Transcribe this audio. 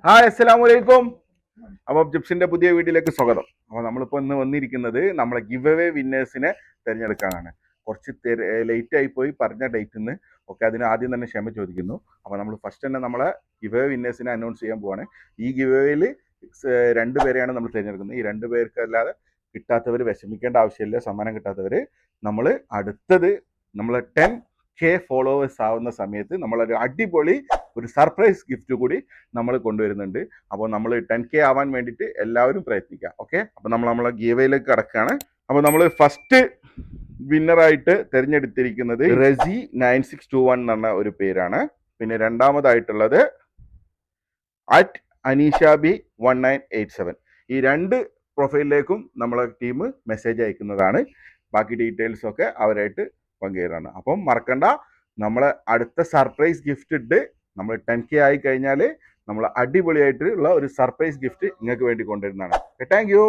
Hi അസ്സലാമു അലൈക്കും. അപ്പോൾ ജിപ്സിന്റെ പുതിയ വീഡിയോയിലേക്ക് സ്വാഗതം. അപ്പോൾ നമ്മളിപ്പോൾ ഇന്ന് വന്നിരിക്കുന്നത് നമ്മളെ ഗിവ് അവേ വിന്നേഴ്സിനെ തിരഞ്ഞെടുക്കാനാണ്. കുറച്ച് ലേറ്റ് ആയി പോയി പറഞ്ഞ ഡേറ്റിൽ നിന്ന്. ഓക്കെ, അതിന് ആദ്യം തന്നെ ക്ഷമ ചോദിക്കുന്നു. അപ്പോൾ നമ്മൾ ഫസ്റ്റ് തന്നെ നമ്മളെ ഗിവ് അവേ വിന്നേഴ്സിനെ അനൗൺസ് ചെയ്യാൻ പോവാണ്. ഈ ഗിവ് അവേയിൽ രണ്ടുപേരെയാണ് നമ്മൾ തിരഞ്ഞെടുക്കുന്നത്. ഈ രണ്ടുപേർക്ക് അല്ലാതെ കിട്ടാത്തവർ വിഷമിക്കേണ്ട ആവശ്യമില്ല. സമ്മാനം കിട്ടാത്തവർ നമ്മൾ അടുത്തത് നമ്മളെ 10K ഫോളോവേഴ്സ് ആവുന്ന സമയത്ത് നമ്മളൊരു അടിപൊളി ഒരു സർപ്രൈസ് ഗിഫ്റ്റ് കൂടി നമ്മൾ കൊണ്ടുവരുന്നുണ്ട്. അപ്പോൾ നമ്മൾ 10K ആവാൻ വേണ്ടിയിട്ട് എല്ലാവരും പ്രയത്നിക്കുക. ഓക്കെ, അപ്പോൾ നമ്മളെ ഗീവയിലേക്ക് കടക്കുകയാണ്. അപ്പോൾ നമ്മൾ ഫസ്റ്റ് വിന്നറായിട്ട് തിരഞ്ഞെടുത്തിരിക്കുന്നത് റസി 9621 എന്ന് പറഞ്ഞ ഒരു പേരാണ്. പിന്നെ രണ്ടാമതായിട്ടുള്ളത് @അനീഷാബി 1987. ഈ രണ്ട് പ്രൊഫൈലിലേക്കും നമ്മളെ ടീം മെസ്സേജ് അയക്കുന്നതാണ്. ബാക്കി ഡീറ്റെയിൽസ് ഒക്കെ അവരായിട്ട് പങ്കുചേരാണ്. അപ്പം മറക്കണ്ട, നമ്മളെ അടുത്ത സർപ്രൈസ് ഗിഫ്റ്റ് ഇട്ട് നമ്മൾ 10K ആയി കഴിഞ്ഞാൽ നമ്മൾ അടിപൊളിയായിട്ടുള്ള ഒരു സർപ്രൈസ് ഗിഫ്റ്റ് നിങ്ങൾക്ക് വേണ്ടി കൊണ്ടുവരുന്നതാണ്. Thank you.